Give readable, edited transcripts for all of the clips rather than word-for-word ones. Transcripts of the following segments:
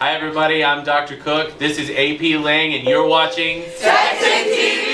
Hi everybody, I'm Dr. Cook. This is AP Lang and you're watching TexanTV!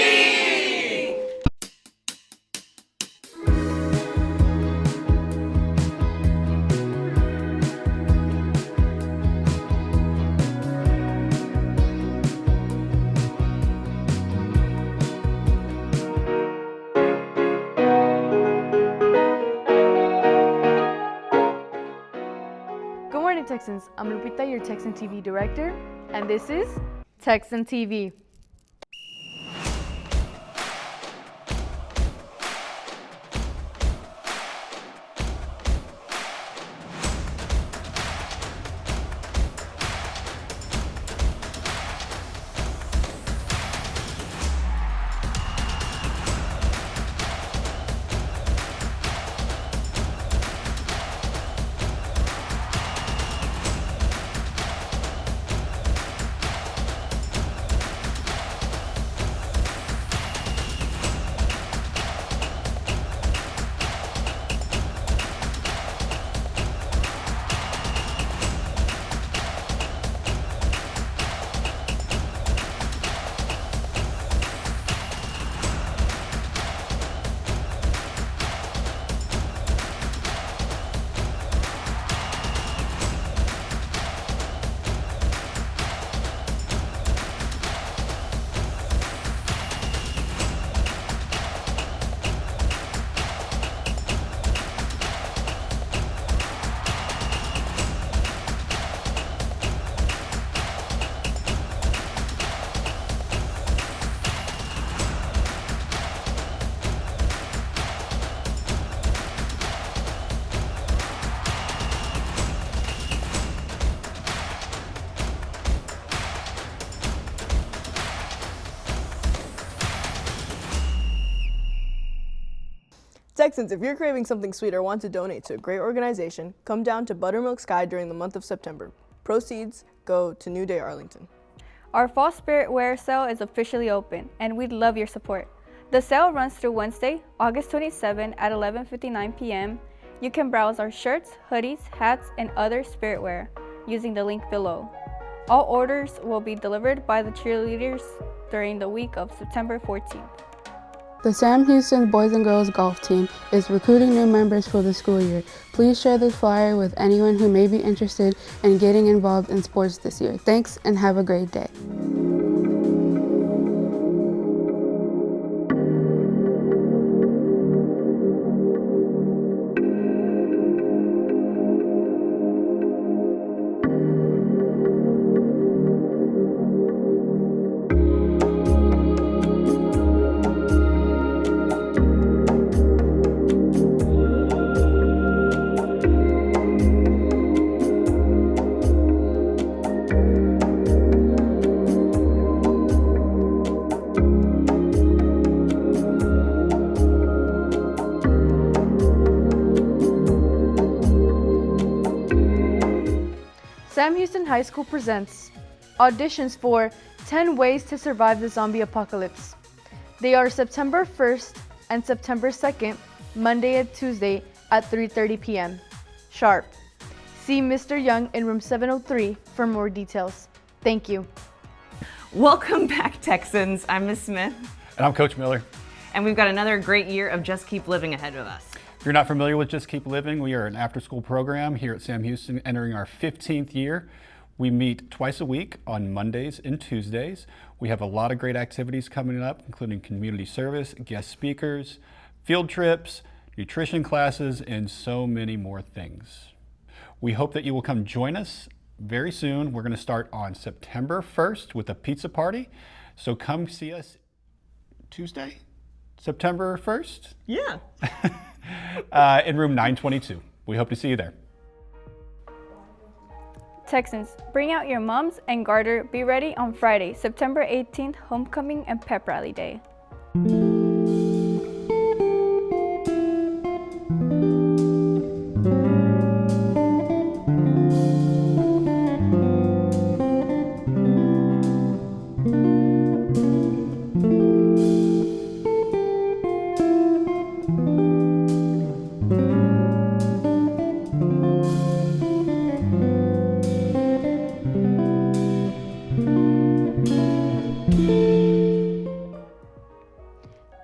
Good morning, Texans. I'm Lupita, your TexanTV director, and this is TexanTV. Texans, if you're craving something sweet or want to donate to a great organization, come down to Buttermilk Sky during the month of September. Proceeds go to New Day Arlington. Our fall spirit wear sale is officially open, and we'd love your support. The sale runs through Wednesday, August 27 at 11:59 p.m. You can browse our shirts, hoodies, hats, and other spirit wear using the link below. All orders will be delivered by the cheerleaders during the week of September 14th. The Sam Houston Boys and Girls Golf Team is recruiting new members for the school year. Please share this flyer with anyone who may be interested in getting involved in sports this year. Thanks and have a great day. Sam Houston High School presents auditions for 10 Ways to Survive the Zombie Apocalypse. They are September 1st and September 2nd, Monday and Tuesday at 3:30 p.m. sharp. See Mr. Young in room 703 for more details. Thank you. Welcome back, Texans. I'm Ms. Smith. And I'm Coach Miller. And we've got another great year of Just Keep Living ahead of us. If you're not familiar with Just Keep Living, we are an after-school program here at Sam Houston entering our 15th year. We meet twice a week on Mondays and Tuesdays. We have a lot of great activities coming up, including community service, guest speakers, field trips, nutrition classes, and so many more things. We hope that you will come join us very soon. We're going to start on September 1st with a pizza party. So come see us Tuesday, September 1st? Yeah. In room 922. We hope to see you there. Texans, bring out your mums and garter. Be ready on Friday, September 18th, Homecoming and Pep Rally Day.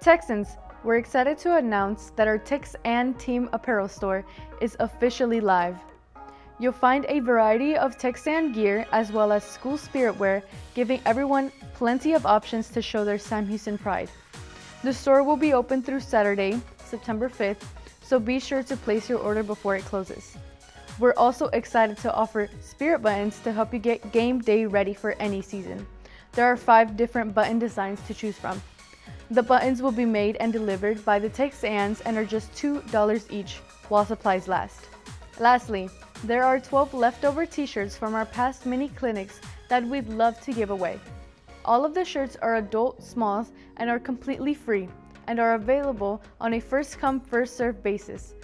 Texans, we're excited to announce that our Texan Team apparel store is officially live. You'll find a variety of Texan gear as well as school spirit wear, giving everyone plenty of options to show their Sam Houston pride. The store will be open through Saturday, September 5th, so be sure to place your order before it closes. We're also excited to offer spirit buttons to help you get game day ready for any season. There are 5 different button designs to choose from. The buttons will be made and delivered by the Texans and are just $2 each while supplies last. Lastly, there are 12 leftover t-shirts from our past mini clinics that we'd love to give away. All of the shirts are adult smalls and are completely free and are available on a first-come, first-served basis.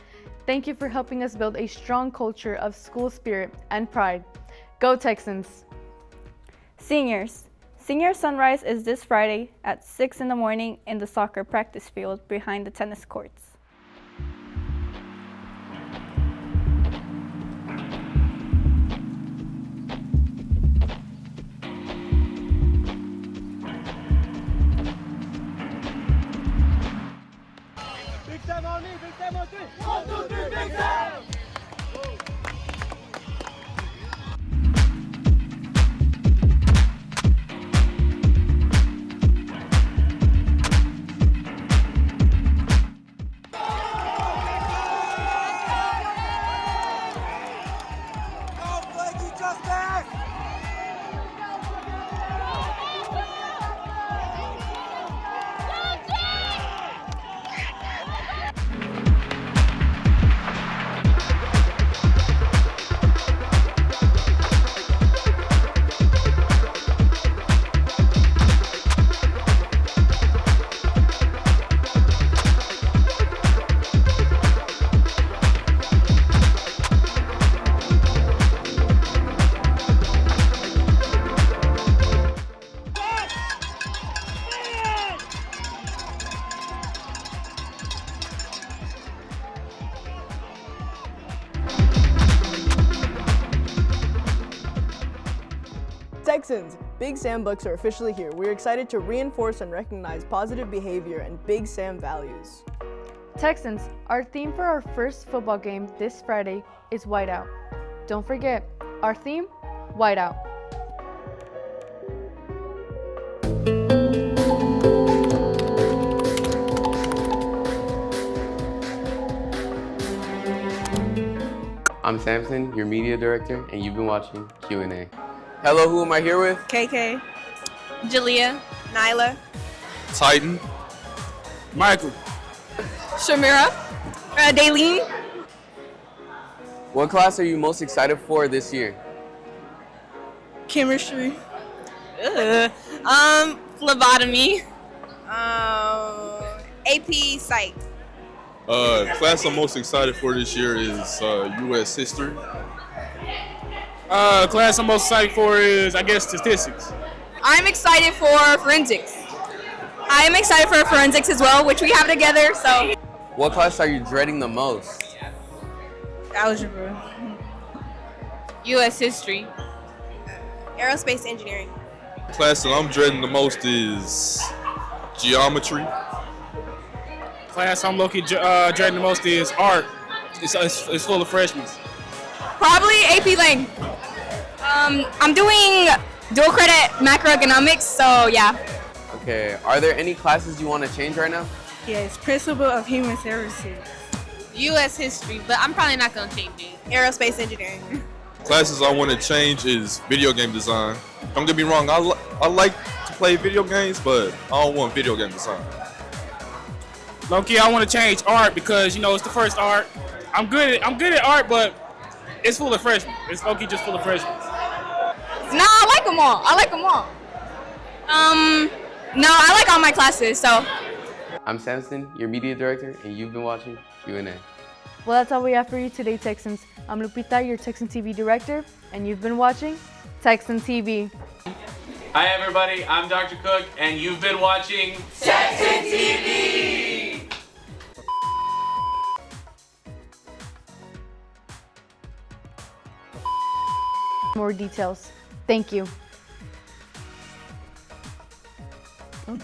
Thank you for helping us build a strong culture of school spirit and pride. Go Texans! Seniors. Senior Sunrise is this Friday at 6 in the morning in the soccer practice field behind the tennis courts. Big Sam on me, Big Sam on 3. 1, 2, 3, Big Sam! Texans, Big Sam Bucks are officially here. We're excited to reinforce and recognize positive behavior and Big Sam values. Texans, our theme for our first football game this Friday is Whiteout. Don't forget, our theme, Whiteout. I'm Samson, your media director, and you've been watching Q&A. Hello, who am I here with? KK, Jalea, Nyla, Titan, Michael, Shamira, Daleen. What class are you most excited for this year? Chemistry. Phlebotomy. AP Psych. Class I'm most excited for this year is U.S. History. Class I'm most excited for is, I guess, statistics. I'm excited for forensics. I am excited for forensics as well, which we have together, so. What class are you dreading the most? Algebra. U.S. History. Aerospace Engineering. Class that I'm dreading the most is Geometry. Class I'm low-key dreading the most is art. It's full of freshmen. Probably AP Lang. I'm doing dual credit macroeconomics, so yeah. Okay, are there any classes you want to change right now? Yes, Principle of Human Services. U.S. History, but I'm probably not going to change it. Aerospace Engineering. Classes I want to change is video game design. Don't get me wrong, I like to play video games, but I don't want video game design. Low-key, I want to change art because, you know, it's the first art. I'm good at art, but it's full of freshmen. It's low-key just full of freshmen. No, I like them all. No, I like all my classes, so. I'm Samson, your media director, and you've been watching Q&A. Well, that's all we have for you today, Texans. I'm Lupita, your TexanTV director, and you've been watching TexanTV. Hi everybody, I'm Dr. Cook, and you've been watching TexanTV! More details. Thank you. Oh.